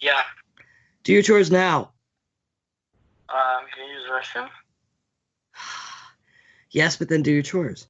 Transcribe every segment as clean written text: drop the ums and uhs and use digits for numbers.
Yeah. Do your chores now. Can you use the restroom? Yes, but then do your chores.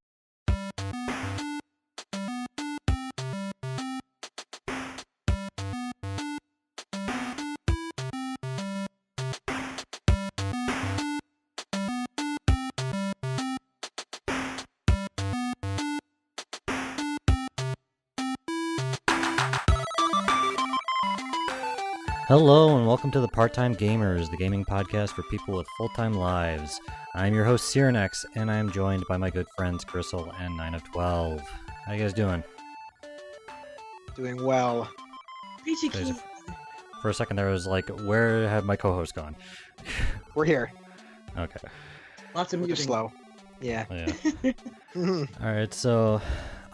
Hello and welcome to the Part-Time Gamers, the gaming podcast for people with full-time lives. I'm your host Cyrenex, and I'm joined by my good friends Gristle and 9 of 12. How you guys doing? Doing well. For a second there was like, where have my co-hosts gone? We're here. Okay. Lots of We're muting. just slow. Yeah. Alright, so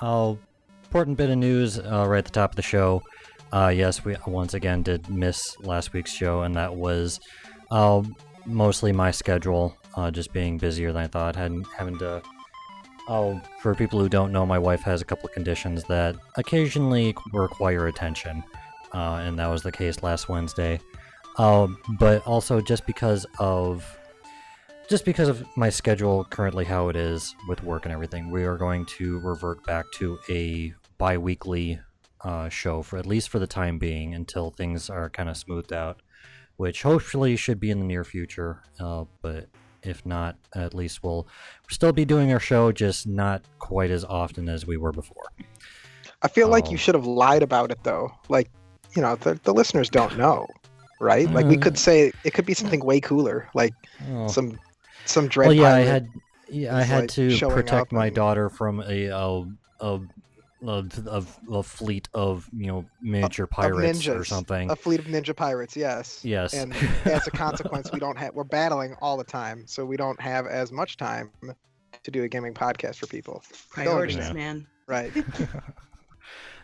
important bit of news right at the top of the show. Yes, we once again did miss last week's show, and that was mostly my schedule, just being busier than I thought. Having to. For people who don't know, my wife has a couple of conditions that occasionally require attention, and that was the case last Wednesday. But also just because of my schedule currently how it is with work and everything, we are going to revert back to a bi-weekly show for at least for the time being until things are kind of smoothed out, which hopefully should be in the near future, but if not, at least we'll still be doing our show, just not quite as often as we were before. I feel like you should have lied about it though. Like, the listeners don't know, right? Like we could say it could be something way cooler, like some dread. Well, yeah, pilot I had like to showing protect up my and- daughter from a fleet of miniature of pirates ninjas, or something. A fleet of ninja pirates, yes. Yes. And as a consequence, we're battling all the time, so we don't have as much time to do a gaming podcast for people. They'll Priorities, understand. man. Right.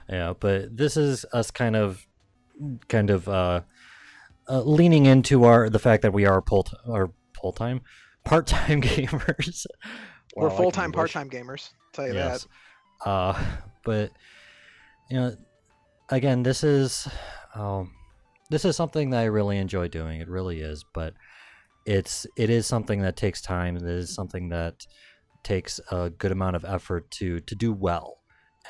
Yeah, but this is us kind of leaning into the fact that we are part-time gamers. We're Wow, I can full-time, English. part-time gamers. Tell you Yes. that. But again, this is something that I really enjoy doing. It really is, but it is something that takes time. It is something that takes a good amount of effort to do well.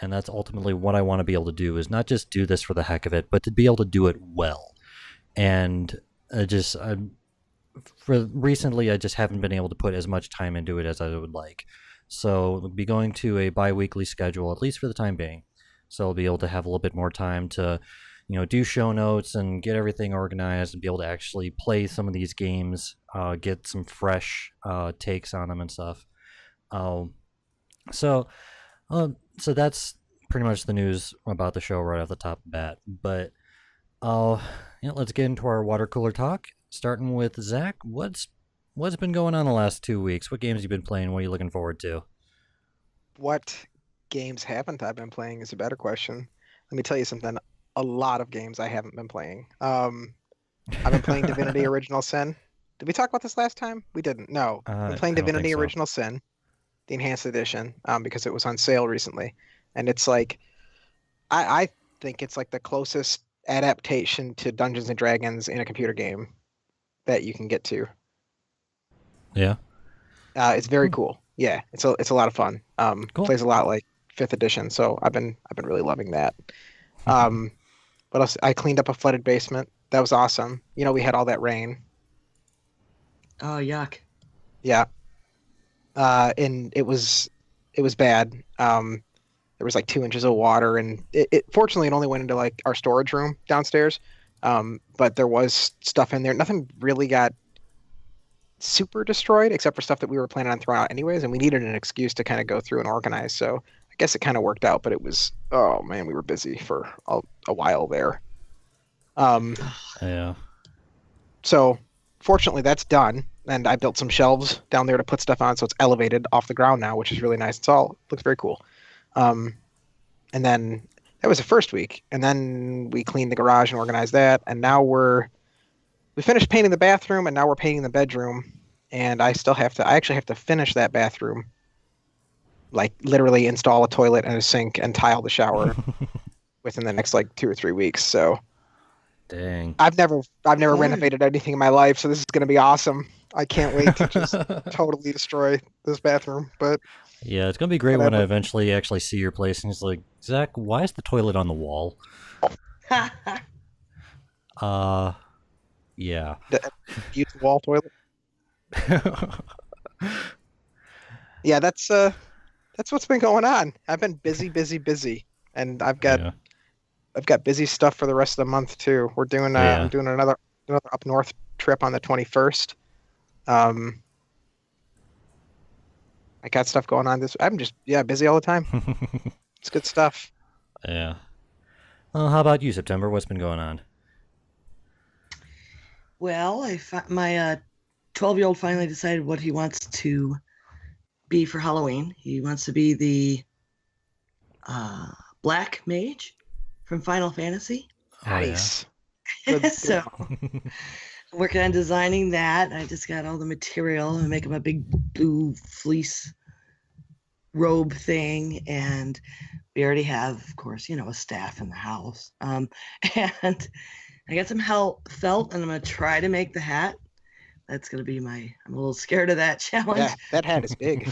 And that's ultimately what I want to be able to do, is not just do this for the heck of it, but to be able to do it well. And recently I just haven't been able to put as much time into it as I would like. So we'll be going to a bi-weekly schedule, at least for the time being. So I'll be able to have a little bit more time to, do show notes and get everything organized and be able to actually play some of these games, get some fresh takes on them and stuff. So that's pretty much the news about the show right off the top of the bat. But let's get into our water cooler talk. Starting with Zach, what's been going on the last 2 weeks? What games have you been playing? What are you looking forward to? What games haven't I been playing is a better question. Let me tell you something. A lot of games I haven't been playing. I've been playing Divinity Original Sin. Did we talk about this last time? We didn't. No. I've been playing I don't Divinity think so. Original Sin, the Enhanced Edition, because it was on sale recently. And it's like, I think it's like the closest adaptation to Dungeons and Dragons in a computer game that you can get to. Yeah. It's very cool. Yeah, it's a lot of fun. Cool. Plays a lot like 5th edition, so I've been really loving that. What else? I cleaned up a flooded basement. That was awesome. We had all that rain. Oh, yuck. Yeah. And it was bad. There was like 2 inches of water, and fortunately it only went into like our storage room downstairs. But there was stuff in there. Nothing really got super destroyed except for stuff that we were planning on throwing out anyways, and we needed an excuse to kind of go through and organize. So I guess it kind of worked out, but it was, oh man, we were busy for a while there. Yeah. So fortunately that's done, and I built some shelves down there to put stuff on, so it's elevated off the ground now, which is really nice. Looks very cool. And then that was the first week, and then we cleaned the garage and organized that, and now we finished painting the bathroom, and now we're painting the bedroom, and I actually have to finish that bathroom, like literally install a toilet and a sink and tile the shower within the next like 2 or 3 weeks. So Dang. I've never Hard. renovated anything in my life, so this is going to be awesome. I can't wait to just totally destroy this bathroom. But Yeah, it's gonna be great when I whatever. eventually actually see your place and it's like, Zach, why is the toilet on the wall? Yeah. Use the wall toilet. Yeah, that's what's been going on. I've been busy, and Yeah. I've got busy stuff for the rest of the month too. We're doing Yeah. I'm doing another up north trip on the 21st. Um, I got stuff going on I'm just busy all the time. It's good stuff. Yeah. Well, how about you, September? What's been going on? Well, my 12-year-old finally decided what he wants to be for Halloween. He wants to be the Black Mage from Final Fantasy. Nice. Good, So working on designing that. I just got all the material and make him a big blue fleece robe thing, and we already have, of course, a staff in the house. And I got some felt, and I'm gonna try to make the hat. That's gonna be I'm a little scared of that challenge. Yeah, that hat is big.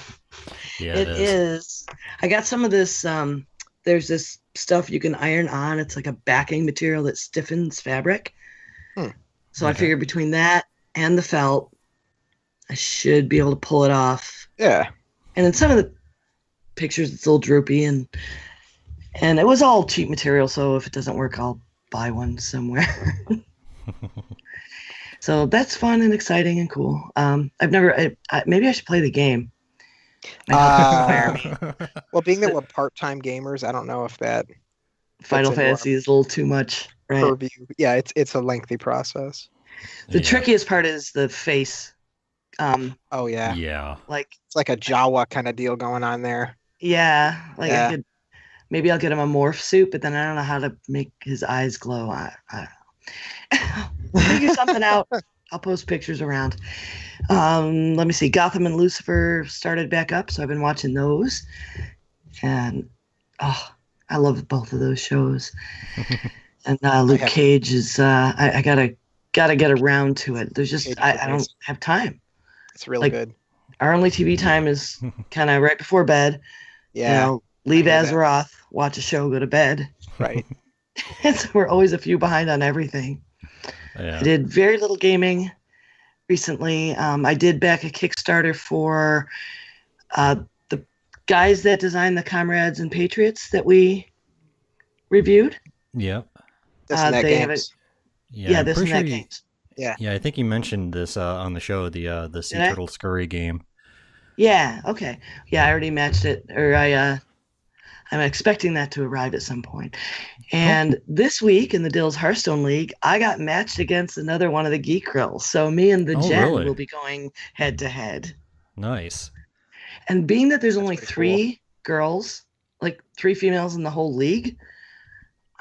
Yeah, It is. I got some of this. There's this stuff you can iron on. It's like a backing material that stiffens fabric. So I Okay. figured between that and the felt, I should be able to pull it off. Yeah. And in some of the pictures, it's a little droopy, and it was all cheap material. So if it doesn't work, I'll buy one somewhere. So that's fun and exciting and cool. I've never. Maybe I should play the game. Well, being that we're part-time gamers, I don't know if that Final into our Fantasy is a little too much, right? purview. Yeah, it's a lengthy process. The Yeah. trickiest part is the face. Oh yeah. Yeah. Like, It's like a Jawa kind of deal going on there. yeah, like Yeah. I could maybe I'll get him a morph suit, but then I don't know how to make his eyes glow. I don't know. Figure something out. I'll post pictures around. Let me see. Gotham and Lucifer started back up, so I've been watching those, and I love both of those shows. And Luke have- Cage is. I gotta get around to it. There's just Cage is I don't amazing. have time. It's really Like, good. Our only TV time is kind of right before bed. Yeah, Leave I hear that. Azeroth, watch a show, go to bed. right. And so we're always a few behind on everything. Yeah. I did very little gaming recently. I did back a Kickstarter for the guys that designed the Comrades and Patriots that we reviewed. Yep. This and that they have games. Yeah. I'm this pretty and that sure games. Yeah, I think you mentioned this on the show, the Sea Did I? Turtle Scurry game. Yeah, okay. Yeah, I already matched it, or I'm expecting that to arrive at some point. And this week in the Dills Hearthstone League, I got matched against another one of the Geek Girls. So me and the Oh, Jen really? will be going head to head. Nice. And being that there's That's only pretty 3 girls, like 3 females in the whole league,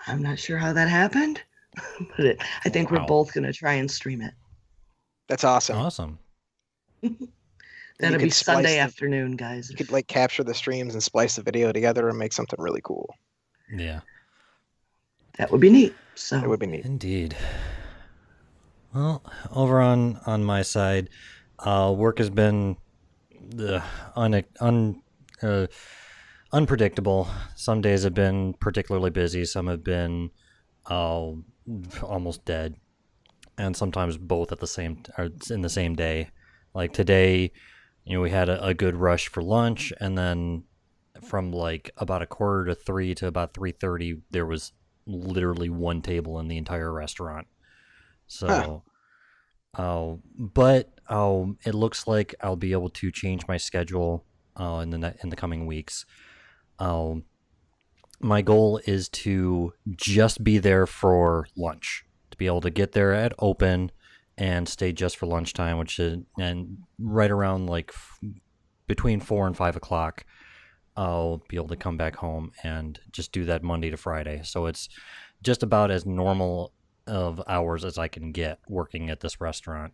I'm not sure how that happened. But I think we're Wow. both going to try and stream it. That's awesome. Awesome. That'll be could splice Sunday the- afternoon, guys. You could like capture the streams and splice the video together and make something really cool. Yeah. That would be neat. It So would be neat. Indeed. Well, over on my side, work has been unpredictable. Some days have been particularly busy. Some have been almost dead, and sometimes both at the same or in the same day. Like today, we had a good rush for lunch, and then from like about 2:45 to about 3:30, there was literally one table in the entire restaurant. So, but it looks like I'll be able to change my schedule in the coming weeks. My goal is to just be there for lunch, to be able to get there at open and stay just for lunchtime, which is and right around like between 4 and 5 o'clock. I'll be able to come back home and just do that Monday to Friday. So it's just about as normal of hours as I can get working at this restaurant.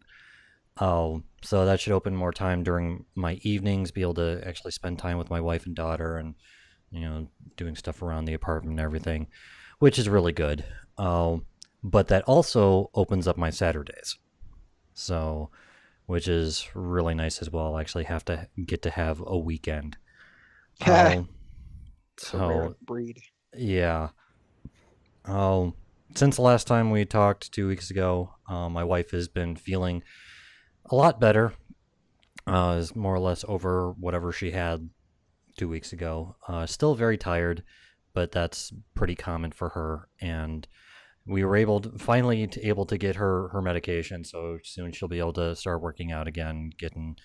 So that should open more time during my evenings, be able to actually spend time with my wife and daughter and, doing stuff around the apartment and everything, which is really good. but that also opens up my Saturdays. So, which is really nice as well. I actually have to get to have a weekend. So Um, rare so breed. yeah. Um, since the last time we talked 2 weeks ago, my wife has been feeling a lot better. Is more or less over whatever she had 2 weeks ago. Still very tired, but that's pretty common for her. And we were able to get her medication, so soon she'll be able to start working out again, getting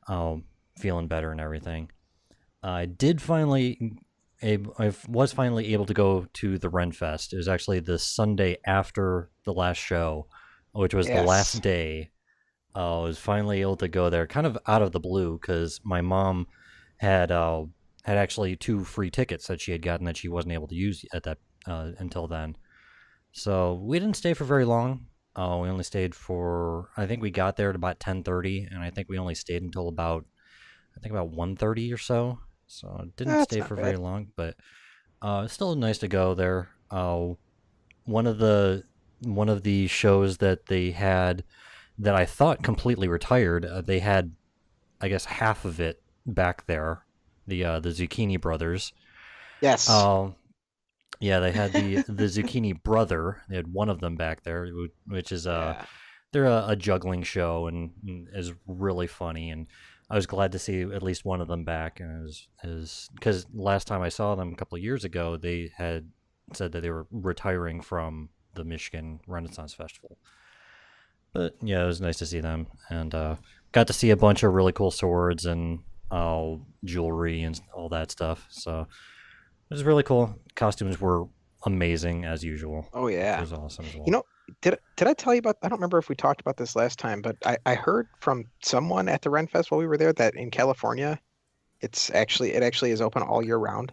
um, feeling better and everything. I did finally. I was finally able to go to the Ren Fest. It was actually the Sunday after the last show, which was the last Yes. day. I was finally able to go there, kind of out of the blue, because my mom had uh, had actually 2 free tickets that she had gotten that she wasn't able to use at that until then. So we didn't stay for very long. We only stayed for, I think we got there at about 10:30, and I think we only stayed until about, I think about 1:30 or so. So didn't That's stay not for very bad. long, but it's still nice to go there. One of the one of the shows that they had that I thought completely retired, they had, I guess, half of it back there. The Zucchini Brothers. Yes. Um, yeah, they had the Zucchini Brother. They had one of them back there, which is Yeah. they're a juggling show and is really funny. And I was glad to see at least one of them back. And it was because last time I saw them a couple of years ago, they had said that they were retiring from the Michigan Renaissance Festival. But yeah, it was nice to see them, and got to see a bunch of really cool swords and jewelry and all that stuff. So it was really cool. Costumes were amazing as usual, Oh which yeah. was awesome as You well. know, did I tell you about? I don't remember if we talked about this last time, but I heard from someone at the Ren Fest while we were there that in California, it actually is open all year round.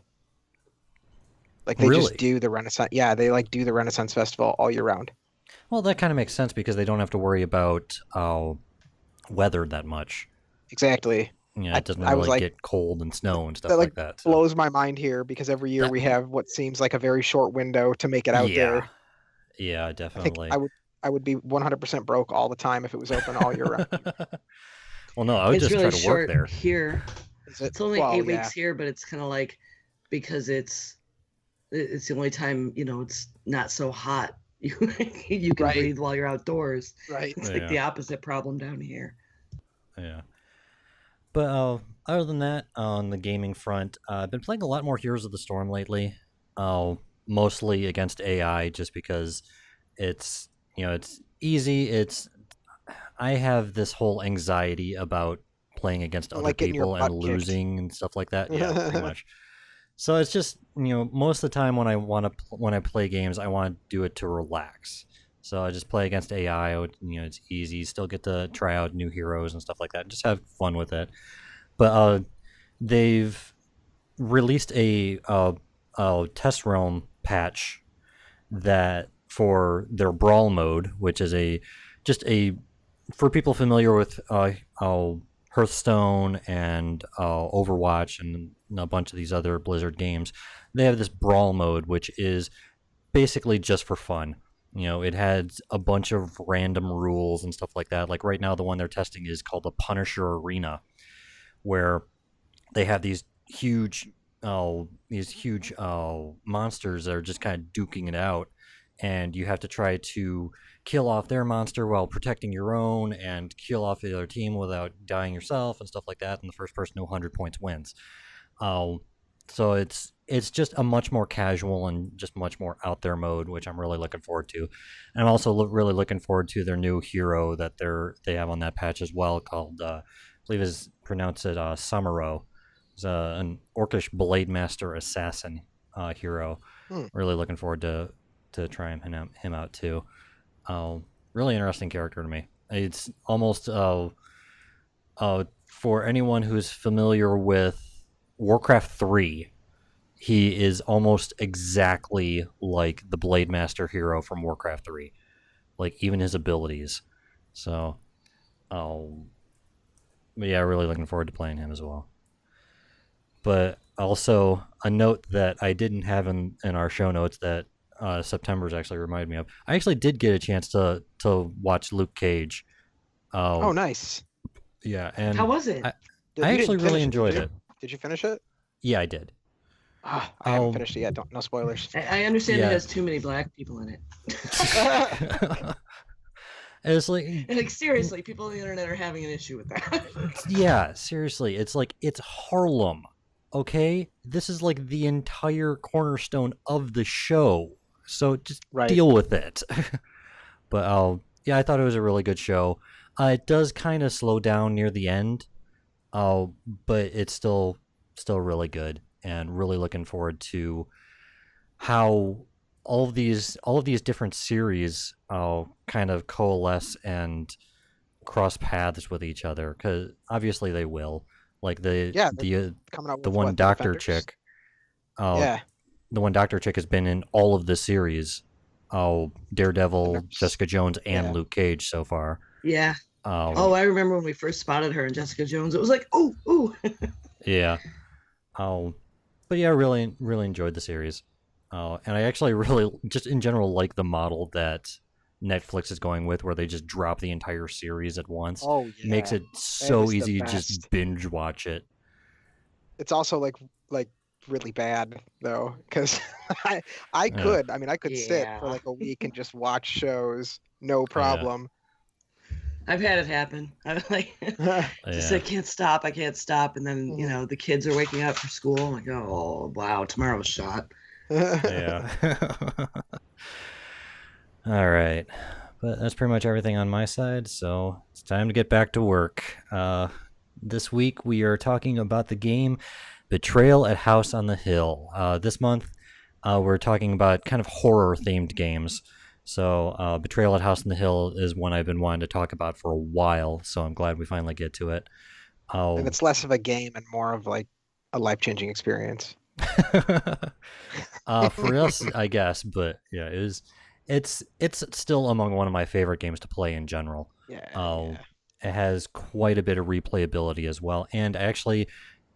Like they just Really? do the Renaissance. Yeah, they like do the Renaissance Festival all year round. Well, that kind of makes sense because they don't have to worry about weather that much. Exactly. You know, I it doesn't I was really like get cold and snow and that stuff like like that. So blows my mind here because every year that, we have what seems like a very short window to make it out yeah, there. yeah, I think definitely. I would be 100% broke all the time if it was open all year round. Well, no, I would It's just try really to work short there. here. Is it? It's only Well, 8 weeks yeah. here, but it's kind of like because it's the only time it's not so hot. You can Right. breathe while you're outdoors. Right. It's like Yeah, the opposite problem down here. yeah. But other than that, on the gaming front, I've been playing a lot more Heroes of the Storm lately. Mostly against AI, just because it's it's easy. It's I have this whole anxiety about playing against And other like getting your people and butt kicked. losing and stuff like that. Yeah, pretty much. So it's just most of the time when when I play games, I want to do it to relax. So I just play against AI. It's easy. Still get to try out new heroes and stuff like that. And just have fun with it. But they've released a test realm patch that for their brawl mode, which is a just a for people familiar with Hearthstone and Overwatch and a bunch of these other Blizzard games, they have this brawl mode, which is basically just for fun. It has a bunch of random rules and stuff like that. Like right now, the one they're testing is called the Punisher Arena, where they have these huge monsters that are just kind of duking it out, and you have to try to kill off their monster while protecting your own, and kill off the other team without dying yourself and stuff like that. And the first person to 100 points wins. Um, so it's just a much more casual and just much more out there mode, which I'm really looking forward to. And I'm also really looking forward to their new hero that they have on that patch as well, called I believe is pronounced it Samuro. He's an Orcish Blade Master assassin hero. Hmm. Really looking forward to trying him out too. Really interesting character to me. It's almost for anyone who's familiar with Warcraft 3, he is almost exactly like the Blade Master hero from Warcraft 3. Like even his abilities. So, but yeah, really looking forward to playing him as well. But also a note that I didn't have in our show notes that September's actually reminded me of. I actually did get a chance to watch Luke Cage. Oh, Uh, nice. yeah, How and was it? I You I actually didn't really finish it, did enjoyed you? it. Did you finish it? Yeah, I did. Ah, I haven't Um, finished it yet. Don't no spoilers. I understand it yeah. has too many black people in it. It's like, And like seriously, people on the internet are having an issue with that. yeah, seriously, it's like it's Harlem. Okay, this is like the entire cornerstone of the show, so just Right. deal with it. But yeah, I thought it was a really good show. It does kind of slow down near the end, uh, but it's still really good, and really looking forward to how all of these different series kind of coalesce and cross paths with each other, because obviously they will. Like Yeah, they're coming out the with one what, the doctor Defenders? chick, uh, Yeah, the one doctor chick has been in all of the series. the Daredevil, nurse. Jessica Jones, and Yeah. Luke Cage so far. Yeah. Um, Oh, I remember when we first spotted her in Jessica Jones. It was like, ooh, ooh. yeah. But yeah, I really enjoyed the series. And I actually really, just in general, like the model that Netflix is going with, where they just drop the entire series at once. Oh Makes yeah, it that so is the easy to best. just binge watch it. It's also like really bad though, because I I Yeah. could I mean I could sit for Yeah. like a week and just watch shows, no Yeah. problem. I've had it happen. I'm like, just Yeah. I can't stop. I can't stop. And then, you know, the kids are waking up for school. I'm like, oh, wow, tomorrow's shot. Yeah. All right. But that's pretty much everything on my side, so it's time to get back to work. This week we are talking about the game Betrayal at House on the Hill. This month we're talking about kind of horror-themed games. So Betrayal at House on the Hill is one I've been wanting to talk about for a while, so I'm glad we finally get to it. And it's less of a game and more of like a life-changing experience. For us, I guess, but yeah, it's still among one of my favorite games to play in general. Yeah. It has quite a bit of replayability as well, and actually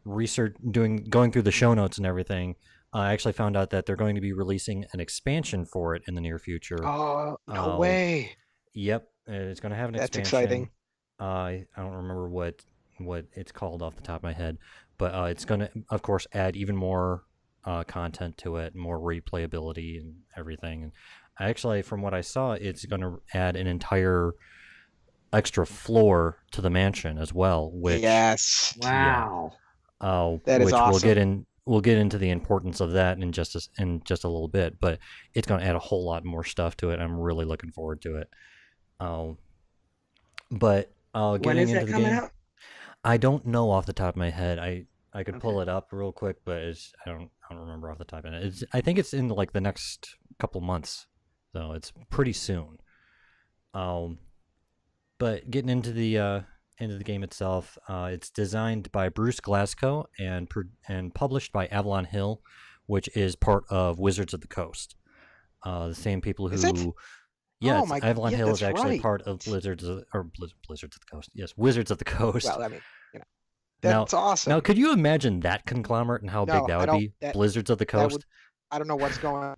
going through the show notes and everything, I actually found out that they're going to be releasing an expansion for it in the near future. Oh, no Uh, way. Yep, it's going to have an That's expansion. exciting. I don't remember what it's called off the top of my head, but it's going to, of course, add even more content to it, more replayability and everything. And actually, from what I saw, it's going to add an entire extra floor to the mansion as well, which Yes. Wow. That is which awesome. we'll get into the importance of that in just a little bit, but it's going to add a whole lot more stuff to it. I'm really looking forward to it. But When getting is into that the coming game, out? I don't know off the top of my head. I could pull Okay. it up real quick, but I don't remember off the top of it. I think it's in like the next couple months, so it's pretty soon. But getting into the game itself, it's designed by Bruce Glasgow and published by Avalon Hill, which is part of Wizards of the Coast. The same people Is it? who, yeah, Oh it's my, Avalon yeah, Hill is that's actually right. part of Blizzards of the Coast. Yes, Wizards of the Coast. Well, I mean, Now, that's awesome. could you imagine that conglomerate and how big No, that I would don't. be? That Blizzards of the that would. Coast. I don't know what's going on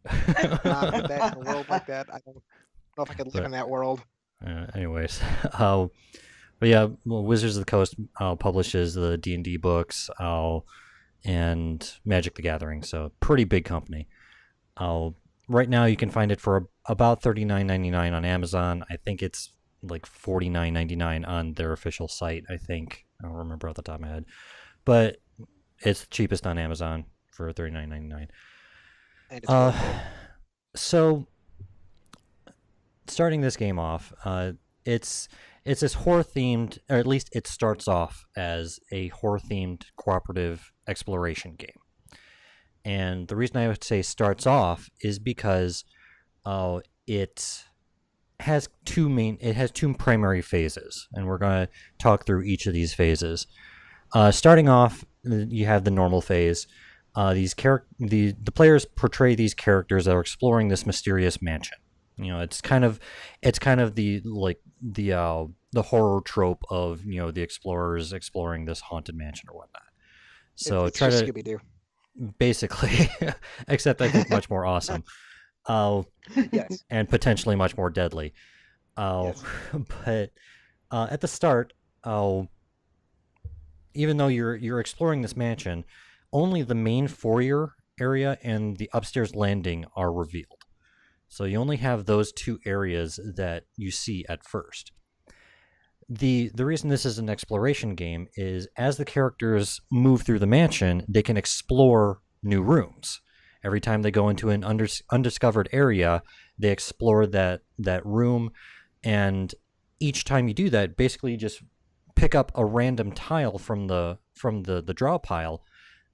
with that in a world like that. I don't know if I could live in that world. Anyways, but yeah, well, Wizards of the Coast publishes the D&D books and Magic the Gathering, so pretty big company. Right now, you can find it for about $39.99 on Amazon. I think it's like $49.99 on their official site. I think I don't remember off the top of my head, but it's the cheapest on Amazon for $39.99. And it's worth it. So starting this game off, it's this horror themed, or at least it starts off as a horror themed cooperative exploration game. And the reason I would say starts off is because it has two primary phases, and we're going to talk through each of these phases. Starting off, you have the normal phase. The players portray these characters that are exploring this mysterious mansion. You know, it's kind of the horror trope of, you know, the explorers exploring this haunted mansion or whatnot. So It's try just to Scooby-Doo. basically, except I think much more awesome. Yes. and potentially much more deadly. Yes. But at the start, even though you're exploring this mansion, only the main foyer area and the upstairs landing are revealed. So you only have those two areas that you see at first. The reason this is an exploration game is as the characters move through the mansion, they can explore new rooms. Every time they go into an undiscovered area, they explore that room, and each time you do that, basically you just pick up a random tile from the draw pile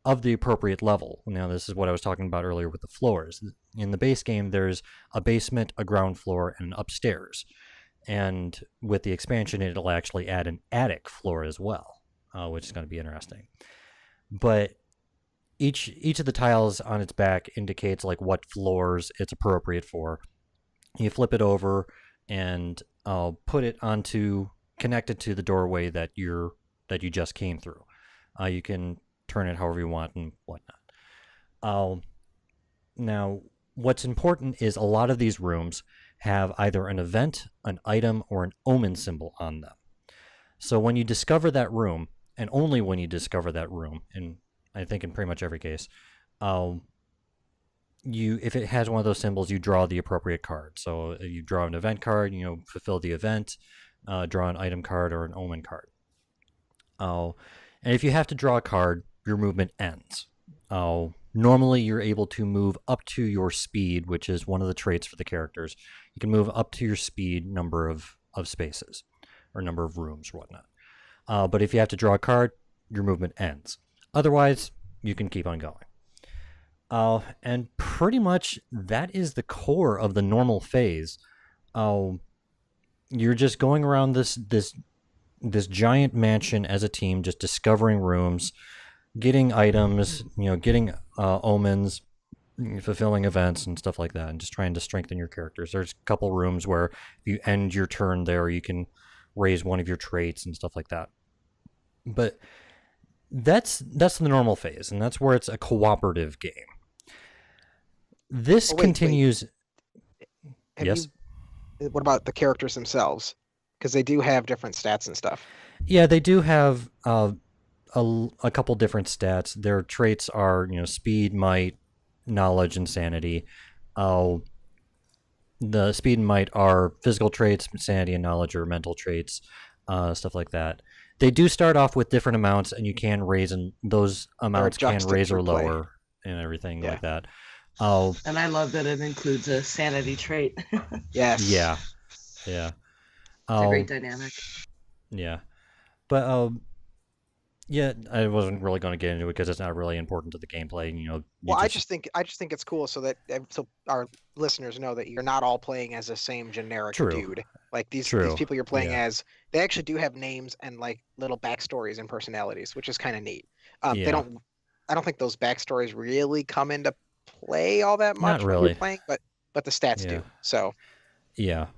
of the appropriate level. Now, this is what I was talking about earlier with the floors. In the base game, there's a basement, a ground floor, and an upstairs. And with the expansion, it'll actually add an attic floor as well, which is going to be interesting. But each of the tiles on its back indicates like what floors it's appropriate for. You flip it over and put it connected to the doorway that you just came through. You can turn it however you want and whatnot. Now, what's important is a lot of these rooms have either an event, an item, or an omen symbol on them. So when you discover that room, and only when you discover that room, and I think in pretty much every case, if it has one of those symbols, you draw the appropriate card. So you draw an event card, fulfill the event, draw an item card or an omen card. And if you have to draw a card, your movement ends. Normally, you're able to move up to your speed, which is one of the traits for the characters. You can move up to your speed number of spaces or number of rooms or whatnot. But if you have to draw a card, your movement ends. Otherwise, you can keep on going. And pretty much that is the core of the normal phase. You're just going around this giant mansion as a team, just discovering rooms, getting items, getting omens, fulfilling events and stuff like that, and just trying to strengthen your characters. There's a couple rooms where if you end your turn there, you can raise one of your traits and stuff like that. But that's the normal phase, and that's where it's a cooperative game. This continues. Yes. What about the characters themselves? Because they do have different stats and stuff. Yeah, they do have a couple different stats. Their traits are, speed, might, knowledge, and sanity. The speed and might are physical traits, sanity and knowledge are mental traits, stuff like that. They do start off with different amounts, and you can raise, and those amounts can raise or lower and everything like that. And I love that it includes a sanity trait. Yes. Yeah. It's a great dynamic. Yeah. But yeah, I wasn't really going to get into it because it's not really important to the gameplay. Well, I just think it's cool so our listeners know that you're not all playing as the same generic dude. Like these people you're playing as, they actually do have names and like little backstories and personalities, which is kind of neat. I don't think those backstories really come into play all that much when you're playing, but the stats do. So yeah.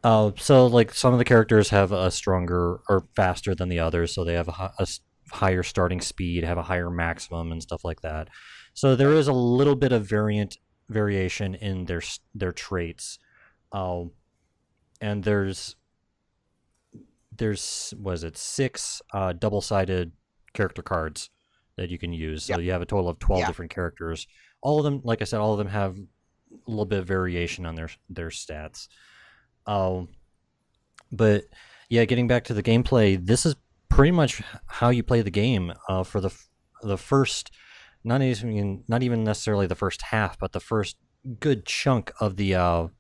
So like some of the characters have a stronger or faster than the others, so they have a higher starting speed, have a higher maximum and stuff like that. So there is a little bit of variation in their traits. And there's 6 double-sided character cards that you can use. So you have a total of 12 different characters. All of them, like I said, all of them have a little bit of variation on their stats. But yeah, getting back to the gameplay, this is pretty much how you play the game for the first, not even necessarily the first half, but the first good chunk of the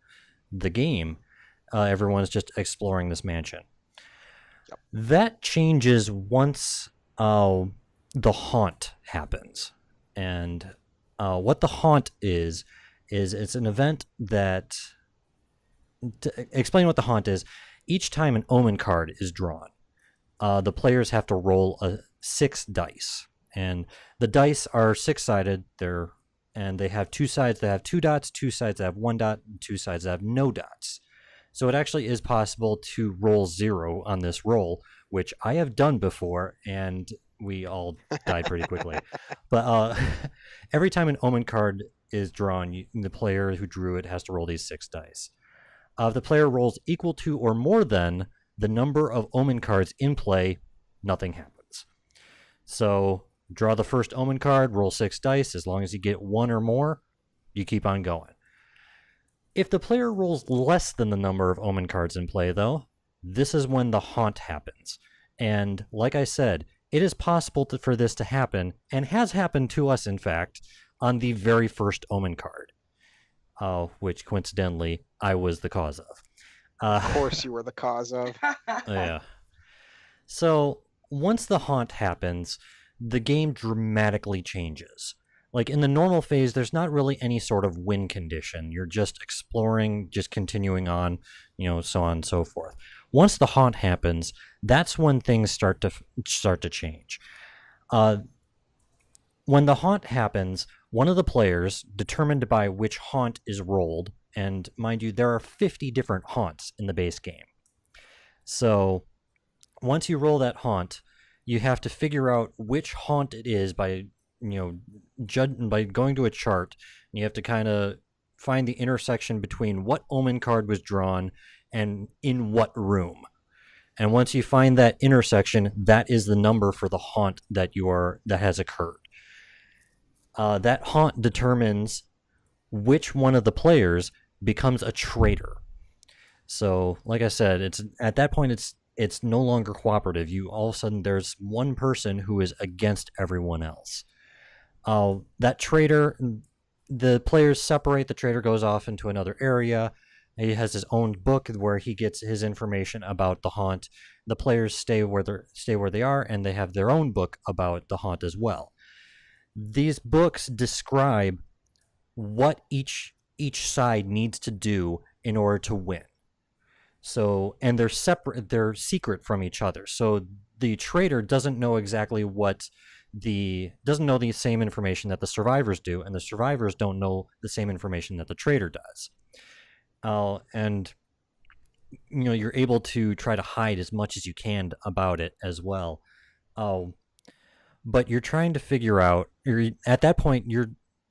game. Everyone's just exploring this mansion. Yep. That changes once the haunt happens, and what the haunt is it's an event that. To explain what the haunt is, each time an omen card is drawn, the players have to roll 6 dice, and the dice are 6-sided. And they have 2 sides that have 2 dots, 2 sides that have 1 dot, and 2 sides that have no dots. So it actually is possible to roll 0 on this roll, which I have done before, and we all died pretty quickly. But every time an omen card is drawn, the player who drew it has to roll these 6 dice. If the player rolls equal to or more than the number of omen cards in play, nothing happens. So draw the first omen card, roll 6 dice. As long as you get 1 or more, you keep on going. If the player rolls less than the number of omen cards in play, though, this is when the haunt happens. And like I said, it is possible for this to happen, and has happened to us, in fact, on the very first omen card, which coincidentally I was the cause of. Of course you were the cause of. Yeah. So once the haunt happens, the game dramatically changes. Like in the normal phase, there's not really any sort of win condition. You're just exploring, just continuing on, so on and so forth. Once the haunt happens, that's when things start to change. When the haunt happens, one of the players, determined by which haunt is rolled, and mind you, there are 50 different haunts in the base game. So once you roll that haunt, you have to figure out which haunt it is by going to a chart. You have to kind of find the intersection between what omen card was drawn and in what room. And once you find that intersection, that is the number for the haunt that has occurred. That haunt determines which one of the players becomes a traitor. So, like I said, at that point it's no longer cooperative. All of a sudden there's one person who is against everyone else. That traitor, the players separate. The traitor goes off into another area. He has his own book where he gets his information about the haunt. The players stay where they are, and they have their own book about the haunt as well. These books describe what each side needs to do in order to win. So, and they're separate, they're secret from each other. So the traitor doesn't know exactly doesn't know the same information that the survivors do, and the survivors don't know the same information that the traitor does. And you're able to try to hide as much as you can about it as well. But you're trying to figure out, at that point,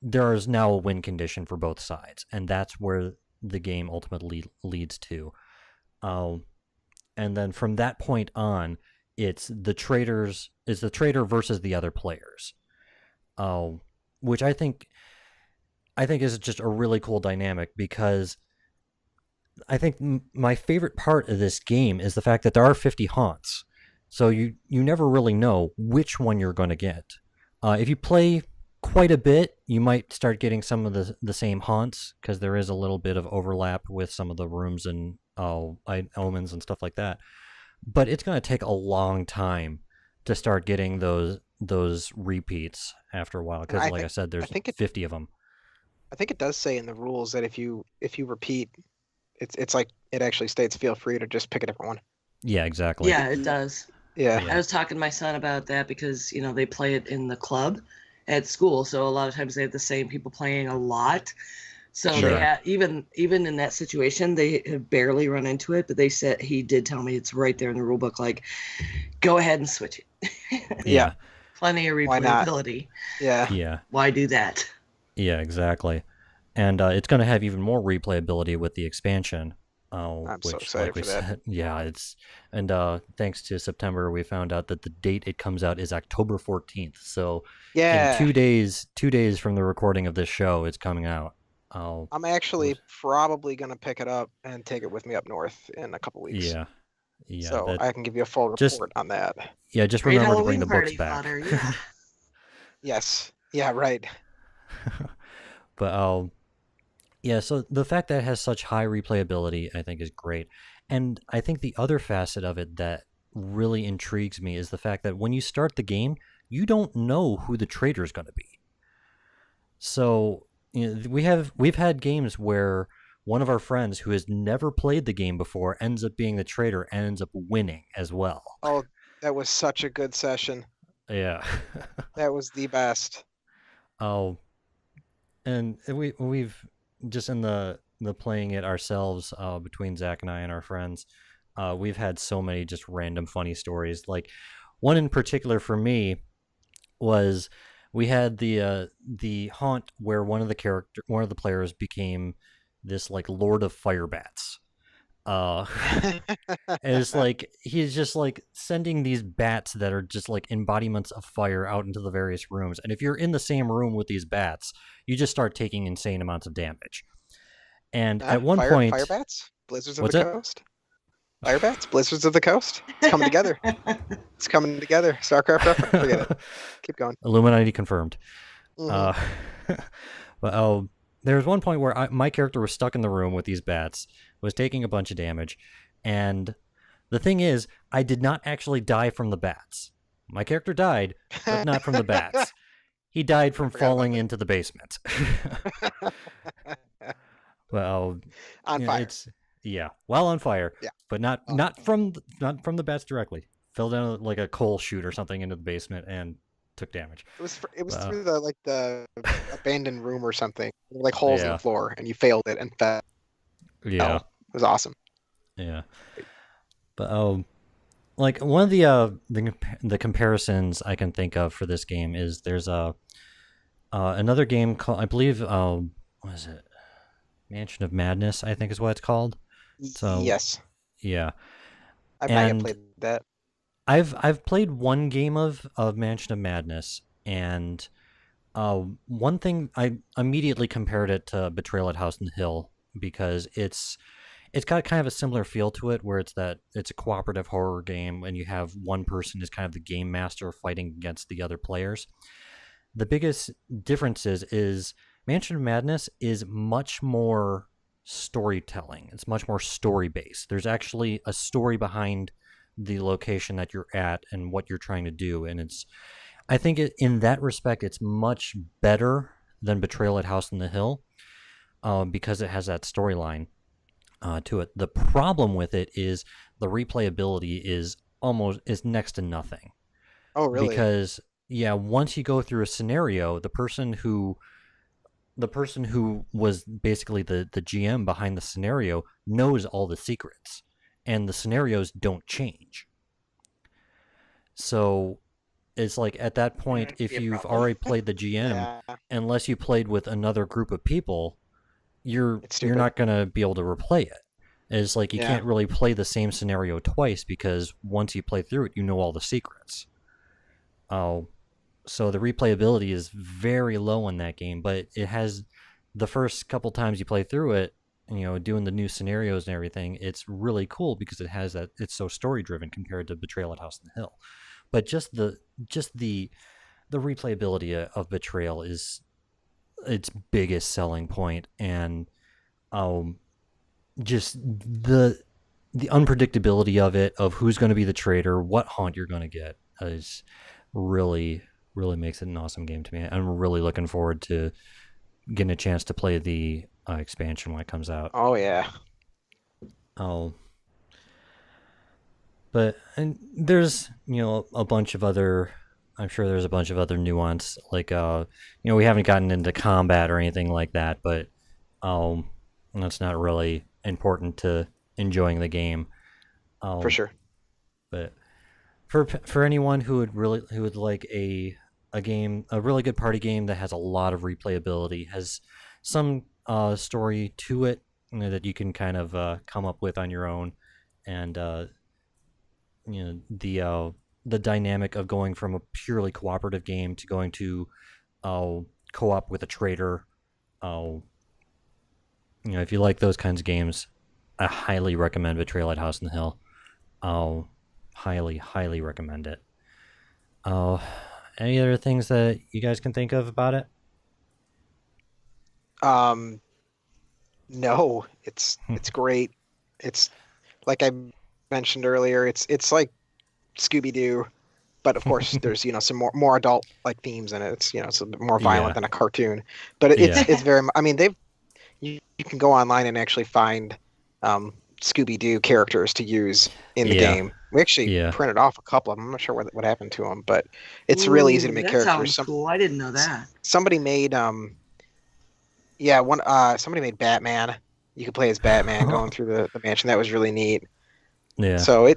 there is now a win condition for both sides, and that's where the game ultimately leads to. And then from that point on, it's the traitor versus the other players, which I think is just a really cool dynamic, because I think my favorite part of this game is the fact that there are 50 haunts. So you never really know which one you're going to get. If you play quite a bit, you might start getting some of the same haunts, because there is a little bit of overlap with some of the rooms and omens and stuff like that. But it's going to take a long time to start getting those repeats after a while, because like I said, there's 50 of them. I think it does say in the rules that if you repeat, it's like it actually states feel free to just pick a different one. Yeah, exactly. Yeah, it does. Yeah. I was talking to my son about that because, they play it in the club at school. So a lot of times they have the same people playing a lot. So Sure. they have, even in that situation, they have barely run into it. But he did tell me it's right there in the rule book. Like, go ahead and switch it. Yeah. Plenty of replayability. Yeah. Yeah. Why do that? Yeah, exactly. And it's going to have even more replayability with the expansion. I'm so which, excited like we for that. said, yeah, thanks to September, we found out that the date it comes out is October 14th. So Yeah. in 2 days from the recording of this show, it's coming out. I'm actually probably gonna pick it up and take it with me up north in a couple weeks. Yeah. So I can give you a full report just- on that. Yeah, just Great remember to bring Halloween the books party back. fodder, yeah. Yes. Yeah. Right. But yeah, so the fact that it has such high replayability, I think, is great. And I think the other facet of it that really intrigues me is the fact that when you start the game, you don't know who the traitor is going to be. So we've had games where one of our friends who has never played the game before ends up being the traitor and ends up winning as well. Oh, that was such a good session. Yeah. That was the best. Oh, and we've just in the playing it ourselves, between Zach and I and our friends, we've had so many just random funny stories. Like one in particular for me was we had the haunt where one of the players became this like Lord of Fire Bats. Uh, and it's like he's just like sending these bats that are just like embodiments of fire out into the various rooms. And if you're in the same room with these bats, you just start taking insane amounts of damage. And at one Fire point, bats, blizzards of what's the it? coast. Fire bats, blizzards of the coast. It's coming together. It's coming together. StarCraft reference. Forget it. Keep going. Illuminati confirmed. Mhm. But there was one point where my character was stuck in the room with these bats, was taking a bunch of damage, and the thing is, I did not actually die from the bats. My character died, but not from the bats. He died from forgot about falling that. into the basement. Well, On fire. it's well on fire, Yeah. but not Oh. not from the bats directly. Fell down like a coal chute or something into the basement and took damage. It was Wow. through the abandoned room or something. There were like holes in Yeah. the floor, and you failed it and fell. Yeah, It was awesome. yeah. But like one of the comparisons I can think of for this game is there's another game called, I believe, what is it? Mansion of Madness, I think is what it's called. So Yes, yeah, I've not yet and played that. I've played one game of Mansion of Madness, and one thing I immediately compared it to Betrayal at House on the Hill because it's got kind of a similar feel to it, where it's a cooperative horror game, and you have one person is kind of the game master fighting against the other players. The biggest difference is Mansion of Madness is much more storytelling. It's much more story based. There's actually a story behind the location that you're at and what you're trying to do, and I think in that respect it's much better than Betrayal at House on the Hill, because it has that storyline to it. The problem with it is the replayability is next to nothing. Oh, really? Because once you go through a scenario, the person who was basically the GM behind the scenario knows all the secrets, and the scenarios don't change. So it's like at that point, if be a you've problem. already played the GM, Yeah, unless you played with another group of people, you're it's stupid. not gonna be able to replay it. It's like you Yeah. can't really play the same scenario twice, because once you play through it, you know all the secrets. Oh, so the replayability is very low in that game, but it has the first couple times you play through it, doing the new scenarios and everything, it's really cool because it has that, it's so story driven compared to Betrayal at House on the Hill. But just the replayability of Betrayal is its biggest selling point, and just the unpredictability of it, of who's going to be the traitor, what haunt you're going to get, is really makes it an awesome game to me. I'm really looking forward to getting a chance to play the expansion when it comes out. Oh yeah. And there's a bunch of other. I'm sure there's a bunch of other nuance, like we haven't gotten into combat or anything like that, but that's not really important to enjoying the game. For sure. But for anyone who would like a really good party game that has a lot of replayability, has some story to it, that you can kind of come up with on your own, and the dynamic of going from a purely cooperative game to going to co-op with a traitor. If you like those kinds of games, I highly recommend Betrayal at House on the Hill. I'll highly recommend it. Any other things that you guys can think of about it? No, it's great. It's like I mentioned earlier, it's like Scooby-Doo, but of course there's some more adult like themes in it. It's it's a bit more violent than a cartoon, but it's very. I mean, you can go online and actually find Scooby-Doo characters to use in the game. We actually printed off a couple of them. I'm not sure what happened to them, but it's really easy to make characters. Sounds cool. I didn't know that. Somebody made somebody made Batman. You could play as Batman going through the mansion. That was really neat. Yeah. So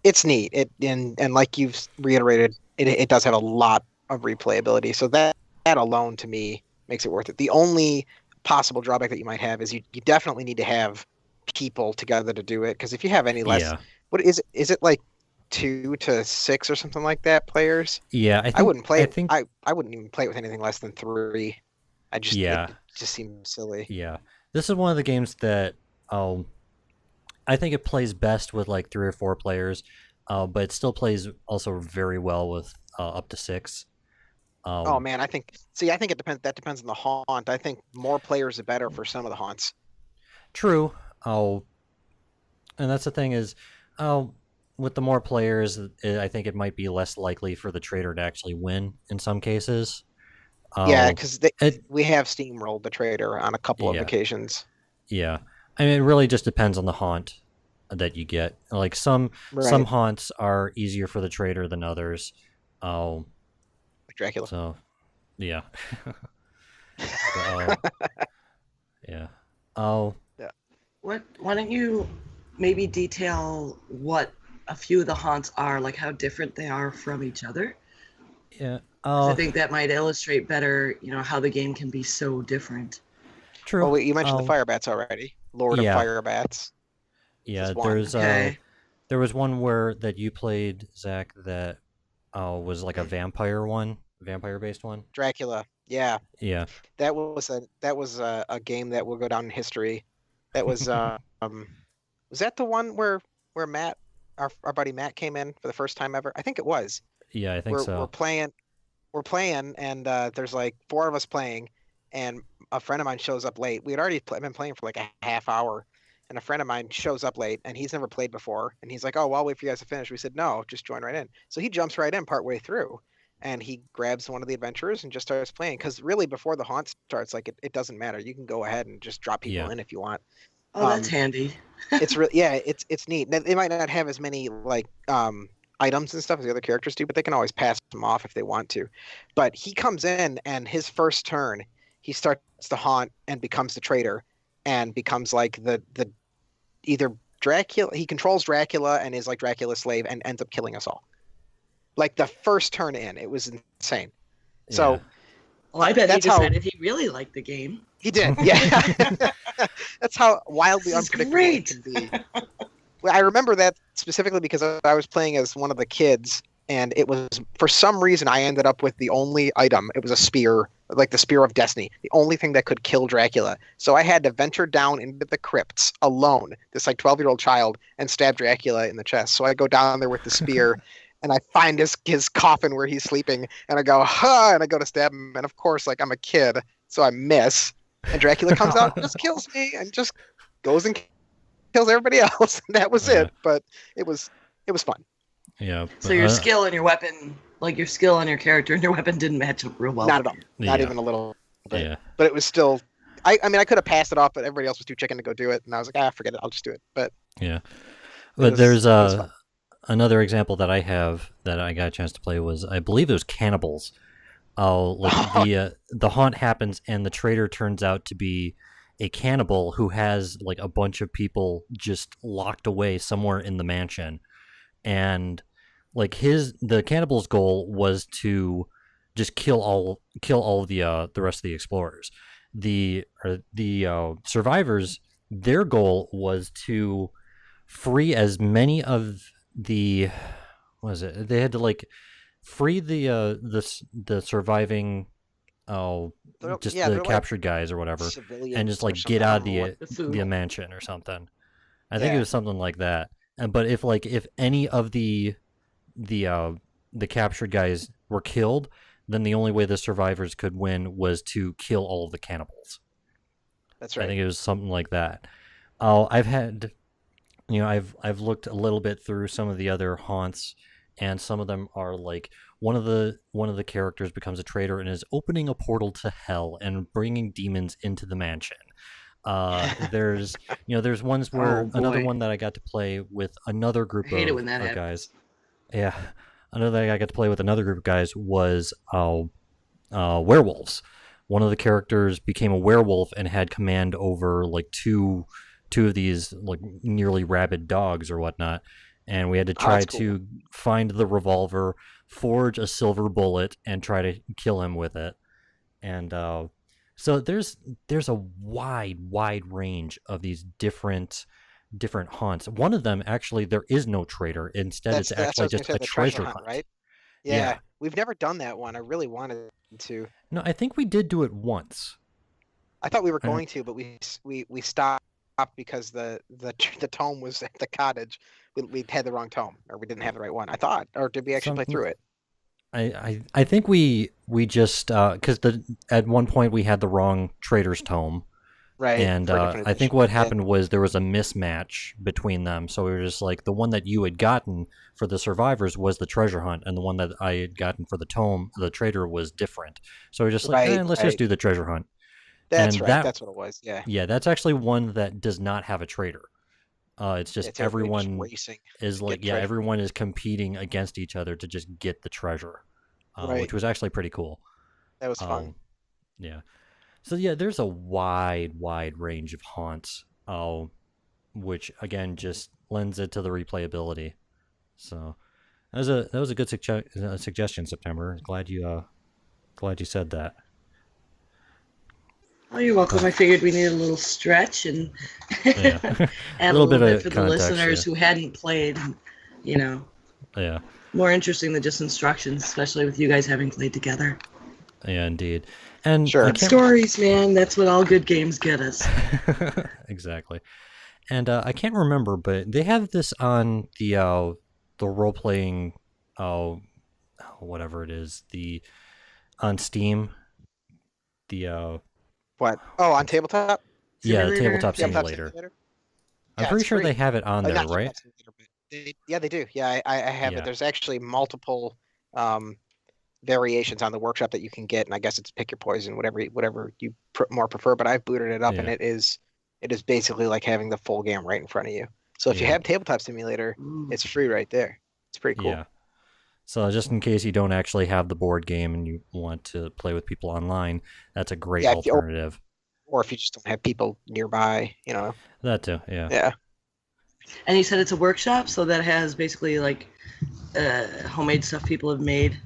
it's neat. And like you've reiterated, it does have a lot of replayability. So that alone to me makes it worth it. The only possible drawback that you might have is you definitely need to have people together to do it, because if you have any less, Yeah. what is it? Is it like 2 to 6 or something like that players? Yeah, I wouldn't play I it. think I wouldn't even play it with anything less than 3. yeah, It just seems silly. yeah. This is one of the games that I think it plays best with like 3 or 4 players, but it still plays also very well with up to 6. Oh man, I think it depends. That depends on the haunt. I think more players are better for some of the haunts. True. And that's the thing is, with the more players, I think it might be less likely for the trader to actually win in some cases. Yeah, because it we have steamrolled the trader on a couple of Yeah. occasions. Yeah, I mean, it really just depends on the haunt that you get. Like some Right. haunts are easier for the trader than others. Like Dracula. So yeah. But, yeah. Oh, Why don't you maybe detail what a few of the haunts are, like how different they are from each other? yeah. 'Cause I think that might illustrate better, how the game can be so different. True. Well, wait, you mentioned the fire bats already. Lord yeah. of Fire Bats. Yeah, is one. there's Okay. there was one that you played, Zach, that was like a vampire based one. Dracula. Yeah, Yeah. that was a game that will go down in history. That was was that the one where Matt, our buddy Matt, came in for the first time ever? I think it was. Yeah, I think We're so. playing, and there's like 4 of us playing, and a friend of mine shows up late. We had already been playing for like a half hour, and a friend of mine shows up late, and he's never played before, and he's like, "Oh, well, I'll wait for you guys to finish." We said, "No, just join right in." So he jumps right in partway through, and he grabs one of the adventurers and just starts playing. Because really, before the haunt starts, like it doesn't matter. You can go ahead and just drop people Yeah. in if you want. Oh, that's handy. It's really it's neat. They might not have as many like items and stuff as the other characters do, but they can always pass them off if they want to. But he comes in, and his first turn, he starts to haunt and becomes the traitor, and becomes like the either Dracula. He controls Dracula and is like Dracula's slave, and ends up killing us all. Like the first turn in, it was insane. So Well, I bet he That's how- decided he really liked the game. he did, yeah. That's how wildly This is unpredictable great. it can be. Well, I remember that specifically because I was playing as one of the kids, and it was, for some reason, I ended up with the only item. It was a spear, like the Spear of Destiny, the only thing that could kill Dracula. So I had to venture down into the crypts alone, this like 12-year-old child, and stab Dracula in the chest. So I go down there with the spear, and I find his coffin where he's sleeping, and I go, ha, and I go to stab him, and of course, like, I'm a kid, so I miss, and Dracula comes out and just kills me, and just goes and kills everybody else. And that was it. But it was fun. Yeah. So your skill and your weapon, like your skill on your character and your weapon, didn't match up real well. Not at all. Not Yeah. even a little bit. Yeah. But it was still. I mean, I could have passed it off, but everybody else was too chicken to go do it, and I was like, forget it. I'll just do it. But Yeah. it But was- there's it was fun. another example that I have that I got a chance to play was, I believe it was cannibals. The haunt happens and the traitor turns out to be a cannibal who has like a bunch of people just locked away somewhere in the mansion, and like the cannibal's goal was to just kill all of the rest of the explorers. The survivors, their goal was to free as many of the, what was it? They had to like free the surviving just yeah, the they're like captured guys or whatever, civilians and just or like get out of something. The food. the mansion or something. I think it Yeah. was something like that. But if any of the captured guys were killed, then the only way the survivors could win was to kill all of the cannibals. That's I right. think it was something like that. I've had, I've looked a little bit through some of the other haunts, and some of them are like one of the characters becomes a traitor and is opening a portal to hell and bringing demons into the mansion. There's ones where Oh, another boy. one that I got to play with another group I hate it of when that happens. guys. Yeah, another thing I got to play with another group of guys was werewolves. One of the characters became a werewolf and had command over like two of these like nearly rabid dogs or whatnot, and we had to Oh, try that's cool. to find the revolver, forge a silver bullet, and try to kill him with it. And so there's a wide range of these different haunts. One of them actually there is no traitor. Instead, it's That's what I actually was gonna just say. a The treasure hunt. right? Yeah. Yeah, we've never done that one. I really wanted to. No, I think we did do it once. I thought we were I don't- going to, but we stopped because the tome was at the cottage. We had the wrong tome, or we didn't have the right one. I thought, or did we actually play through it? I think we just because at one point we had the wrong Trader's Tome, Right. and for a different I think edition. what Yeah. happened was there was a mismatch between them. So we were just like the one that you had gotten for the survivors was the treasure hunt, and the one that I had gotten for the tome, the trader, was different. So we are just like, Right, let's right. just do the treasure hunt. That's and right. that- That's what it was. Yeah. Yeah, that's actually one that does not have a trader. It's just It's everybody just everyone racing. is to like, get yeah, treasure. everyone is competing against each other to just get the treasure, Right. which was actually pretty cool. That was fun. Yeah. So yeah, there's a wide range of haunts, which again just lends it to the replayability. So that was a good suggestion, September. Glad you said that. Oh, you're welcome. I figured we needed a little stretch and Yeah. add a Little little bit bit of for the context, listeners yeah. who hadn't played. You know, Yeah. more interesting than just instructions, especially with you guys having played together. Yeah, indeed. And Sure. I Good can't stories, man. That's what all good games get us. exactly. And I can't remember, but they have this on the role playing, whatever it is, on Steam. The What? Oh, on tabletop? yeah, the Simulator? tabletop Tabletop simulator. Yeah, I'm pretty it's sure free. they have it on there, Not right? tabletop simulator, but yeah, they do. Yeah, I have Yeah. it. There's actually multiple variations on the workshop that you can get, and I guess it's pick your poison, whatever you more prefer. But I've booted it up, and Yeah. it is basically like having the full game right in front of you. So if you Yeah. have tabletop simulator, Ooh. it's free right there. It's pretty cool. Yeah. So just in case you don't actually have the board game and you want to play with people online, that's a great Yeah, if you- alternative. Or if you just don't have people nearby, That too, yeah. Yeah. And you said it's a workshop, so that has basically like homemade stuff people have made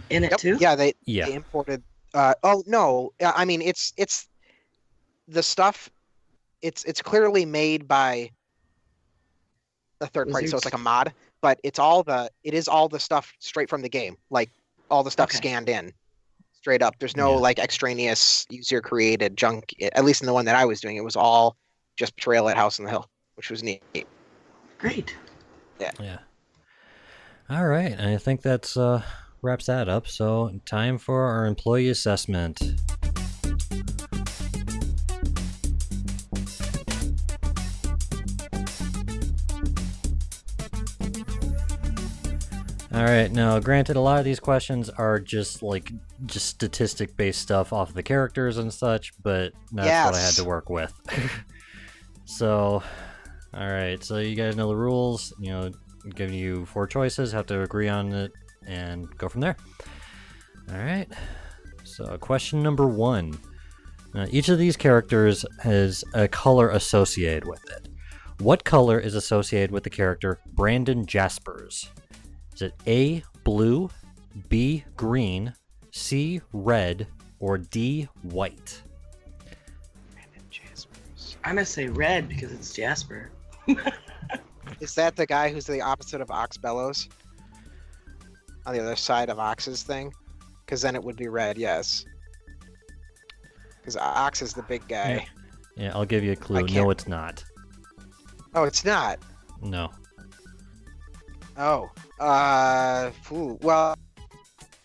in it Yep. too. Yeah, they Yeah. imported. Oh no, I mean it's the stuff. It's clearly made by a third party, so it's Wizards. like a mod. But it is all the stuff straight from the game, like all the stuff Okay. scanned in, straight up. There's no Yeah. like extraneous user created junk. At least in the one that I was doing, it was all just Betrayal at House on the Hill, which was neat. Great. Yeah. All right, I think that's wraps that up. So time for our employee assessment. All right, now granted, a lot of these questions are just statistic based stuff off of the characters and such, but that's what I had Yes. to work with. So, all right, so you guys know the rules. I'm giving you 4 choices, have to agree on it, and go from there. All right, so question number 1. Each of these characters has a color associated with it. What color is associated with the character Brandon Jaspers? Is it A, blue, B, green, C, red, or D, white? I'm gonna say red because it's Jasper. Is that the guy who's the opposite of Ox Bellows? On the other side of Ox's thing? Because then it would be red, yes. Because Ox is the big guy. Yeah, I'll give you a clue. I No, can't- it's not. Oh, it's not. No. Oh. Well.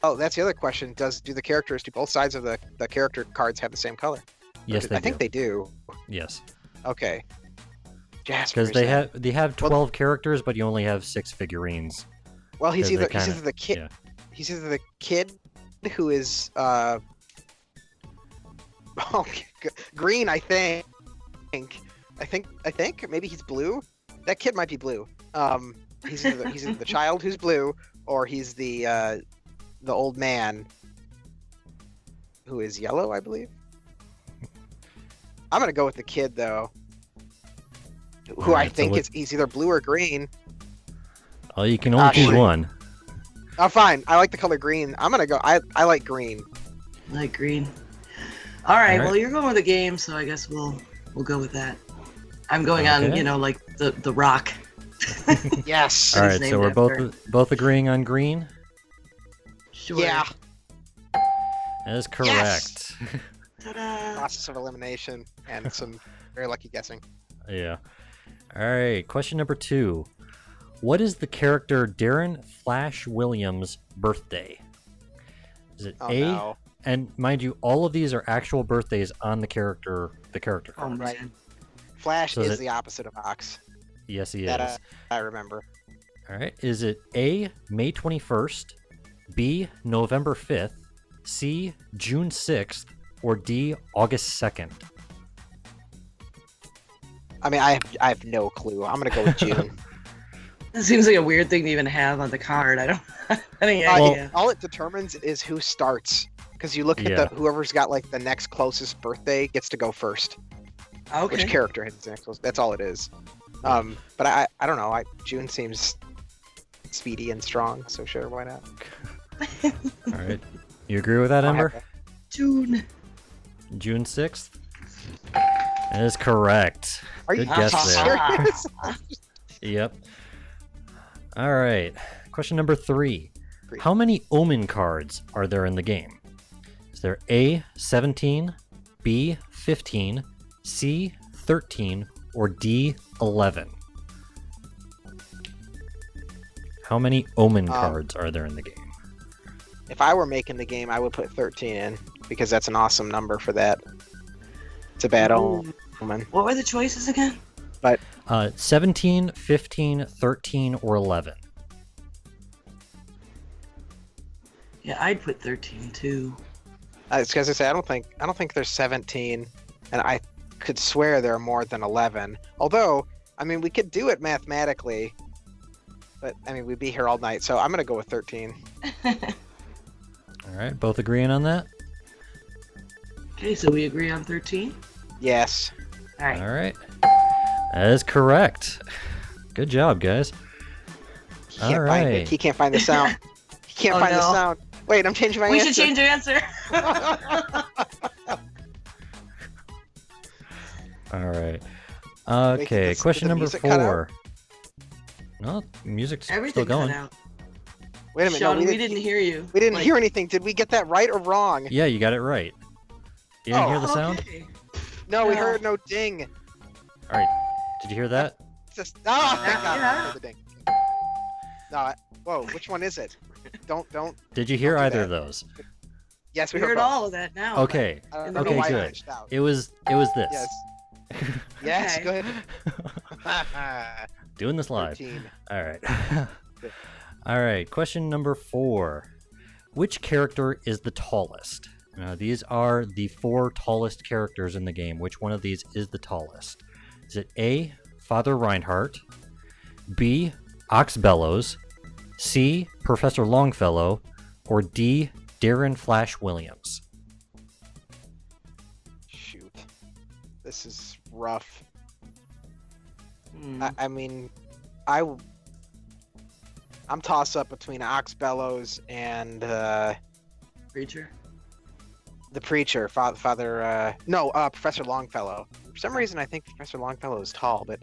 Oh, that's the other question. Do the characters, do both sides of the character cards have the same color? Yes, they I think do. they do. Yes, Okay. Jasper. because they have 12 characters, but you only have 6 figurines. Well, he's 'cause they either kinda- the kid. yeah. He's either the kid who is green, I think. I think maybe he's blue. That kid might be blue. He's either the child who's blue, or he's the old man who is yellow, I believe. I'm gonna go with the kid though, who I Alright, so think what- he's either blue or green. Well, you can only choose shoot. one. Oh, fine. I like the color green. I'm gonna go. I like green. Light green. All right. All right. Well, you're going with the game, so I guess we'll go with that. I'm going on, Okay. like the rock. Yes. All That right, is so named we're after. both agreeing on green. Sure. Yeah. That is correct. Ta-da. Process of elimination and some very lucky guessing. Yeah. All right. Question number 2. What is the character Darren Flash Williams' birthday? Is it Oh A? no. And mind you, all of these are actual birthdays on the character Oh card. Right. man. Flash So is that- the opposite of Ox. Yes, he is. That I remember. All right. Is it A, May 21st, B, November 5th, C, June 6th, or D, August 2nd? I mean, I have no clue. I'm gonna go with June. It seems like a weird thing to even have on the card. I don't have any Well- idea. All it determines is who starts, because you look at Yeah. whoever's got like the next closest birthday gets to go first. Okay. Which character has the next closest? That's all it is. But I don't know. June seems speedy and strong, so sure, why not? All right. You agree with that, I'll have Ember? that. June. June 6th? That is correct. Are you Good guess there. serious? Yep. All right. Question number 3. Great. How many Omen cards are there in the game? Is there A, 17, B, 15, C, 13, or D, 11? How many Omen cards are there in the game? If I were making the game, I would put 13 in because that's an awesome number for that. It's a bad omen. What were the choices again? 17, 15, 13, or 11? Yeah, I'd put 13 too. It's because I say I don't think there's 17, and I could swear there are more than 11. Although, I mean, we could do it mathematically, but I mean, we'd be here all night. So I'm gonna go with 13. All right. Both agreeing on that? Okay, so we agree on 13. Yes. All right. All right. That is correct. Good job, guys. He can't All find right. it. He can't find the sound. He can't Oh, find the no. sound. Wait, I'm changing my We answer. should change our answer. All right. Wait, Okay, did the question number music cut out? 4. No, music's Everything still going. cut out. Wait a minute. Sean, no, we didn't hear you. We didn't Like- hear anything. Did we get that right or wrong? Yeah, you got it right. You didn't hear the sound? Okay. No, we No. heard no ding. All right. Did you hear that? It's just thank God Yeah. I heard the ding. No, whoa, which one is it? Don't. Did you hear Don't do either that. of those? Yes, We we heard both. all of that now. Okay. I don't In know the Okay, why I good. pitched out. It was this. Yes. Yes, Okay. go ahead. Doing this live. 13. All right. All right. Question number 4. Which character is the tallest? Now, these are the 4 tallest characters in the game. Which one of these is the tallest? Is it A, Father Reinhardt, B, Ox Bellows, C, Professor Longfellow, or D, Darren Flash Williams? Shoot. This is rough. Hmm. I mean, I'm toss up between Ox Bellows and Preacher. the preacher, Professor Longfellow. For some reason, I think Professor Longfellow is tall, but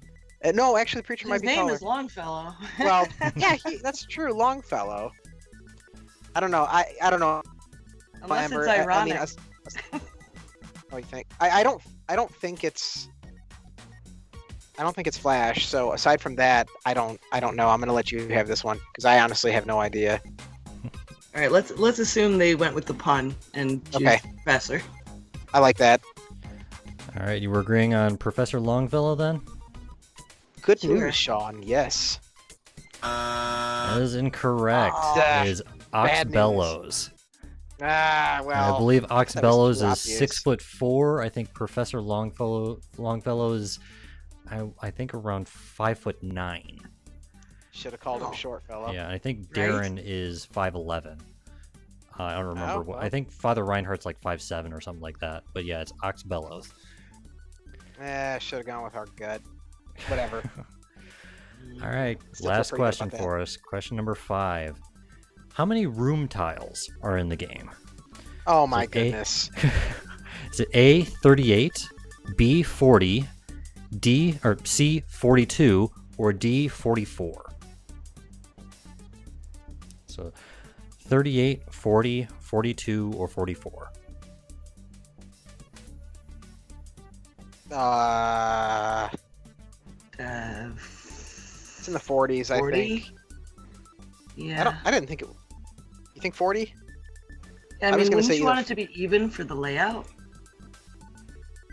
no, actually, the preacher might His be name taller. is Longfellow. Well, yeah, that's true, Longfellow. I don't know. I don't know. Unless Amber, it's ironic. what do you think? I don't think it's. I don't think it's Flash. So aside from that, I don't know. I'm gonna let you have this one because I honestly have no idea. All right, let's assume they went with the pun and choose Okay. Professor. I like that. All right. You were agreeing on Professor Longfellow then? Good Sure. news, Sean. Yes. That is incorrect. Ah, It is Ox bad news. Bellows. Ah, well. I believe Ox that was Bellows too is obvious. 6'4". I think Professor Longfellow is, I think around 5'9". Should have called him Oh. short fellow. Yeah, I think Right. Darren is 5'11". I don't remember. Oh, well. I think Father Reinhardt's like 5'7" or something like that. But yeah, it's Ox Bellows. Should have gone with our gut. Whatever. All right, Still feel last pretty good question about that. for us. Question number 5. How many room tiles are in the game? Oh my Is it A- goodness. Is it A 38, B 40, D or C 42, or D 44? So 38, 40, 42, or 44. It's in the 40s, I 40? think. Yeah. I didn't think it. You think 40? I I mean, was gonna wouldn't say you either want it to be even for the layout?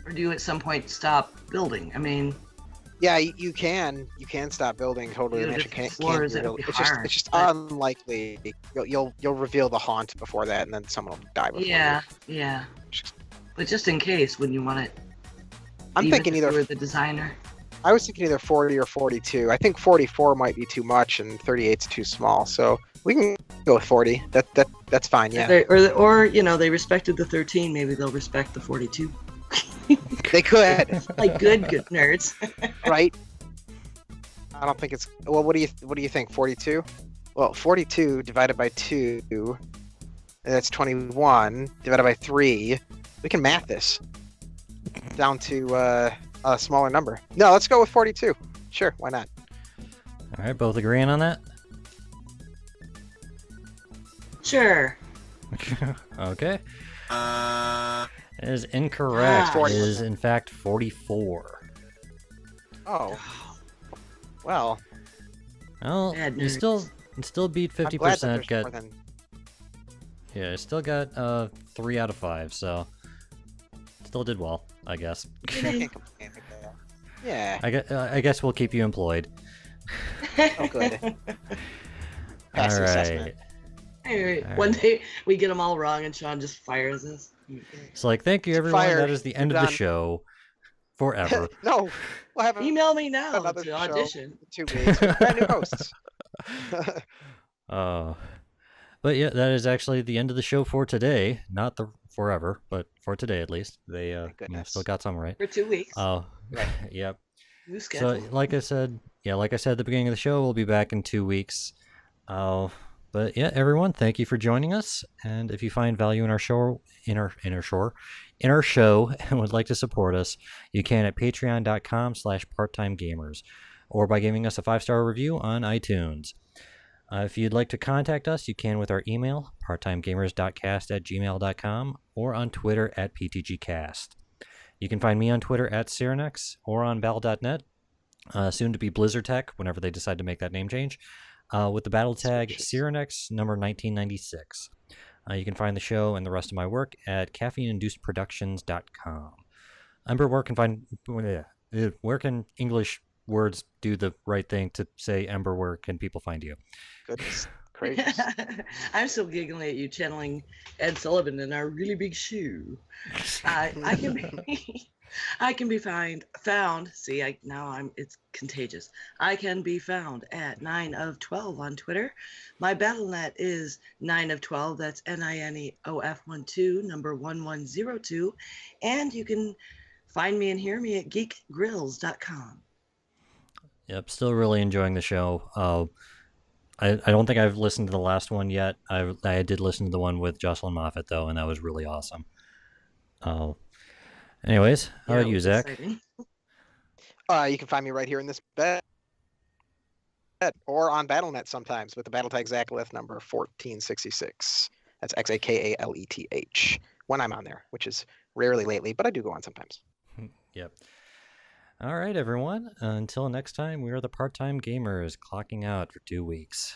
Or do you at some point stop building? I mean, Yeah, you can stop building totally. You The know, mansion different can floors, be that would revealed. be hard, It's just but- unlikely. You'll reveal the haunt before that, and then someone will die before yeah, you. yeah. But just in case, when you want it, I'm even thinking if you either. were the designer. I was thinking either 40 or 42. I think 44 might be too much, and 38's too small. So we can go with 40. That's fine. Yeah, Or you know, they respected the 13. Maybe they'll respect the 42. they could. Like good nerds. Right? I don't think it's. Well, what do you think? 42? Well, 42 divided by 2, that's 21. Divided by 3, we can math this down to a smaller number. No, let's go with 42. Sure, why not? All right, both agreeing on that? Sure. Okay. It is incorrect. Ah. It is in fact 44. Oh, well, Well, Bad you nerds. still beat I'm glad that 50%. there's Got more than. yeah, still got 3 out of 5. So still did well, I guess. I can't complain with that. Yeah. I guess we'll keep you employed. Oh, good. Pass the All assessment. right. Alright, one day we get them all wrong and Sean just fires us. It's like, thank you, everyone. Fire. That is the end You're of the done. show forever. No, we'll have Email me now another to show audition. in 2 weeks with brand new hosts. But yeah, that is actually the end of the show for today. Not the forever, but for today at least. They goodness. still got some right. For 2 weeks. Oh, yep. New So, schedule. like I said at the beginning of the show, we'll be back in 2 weeks. But yeah, everyone, thank you for joining us. And if you find value in our show, and would like to support us, you can at patreon.com/parttimegamers, or by giving us a 5-star review on iTunes. If you'd like to contact us, you can with our email, parttimegamers.cast@gmail.com, or on Twitter at PTGcast. You can find me on Twitter at Cyrenex or on bell.net, soon to be Blizzard Tech whenever they decide to make that name change, with the battle tag Cyrenex number 1996. You can find the show and the rest of my work at caffeineinducedproductions.com. Ember, where can English words do the right thing to say, Ember, where can people find you? Goodness gracious. I'm still giggling at you channeling Ed Sullivan in our really big shoe. I can be found. See, it's contagious. I can be found at 9 of 12 on Twitter. My BattleNet is 9 of 12. That's NINEOF12 number 1102, and you can find me and hear me at geekgrills.com. Yep, still really enjoying the show. I don't think I've listened to the last one yet. I did listen to the one with Jocelyn Moffat, though, and that was really awesome. Anyways, how about you, Zach? Exciting. You can find me right here in this bed, or on BattleNet sometimes with the battle tag Zachleth number 1466. That's XAKALETH when I'm on there, which is rarely lately, but I do go on sometimes. Yep. All right, everyone. Until next time, we are the Part-Time Gamers, clocking out for 2 weeks.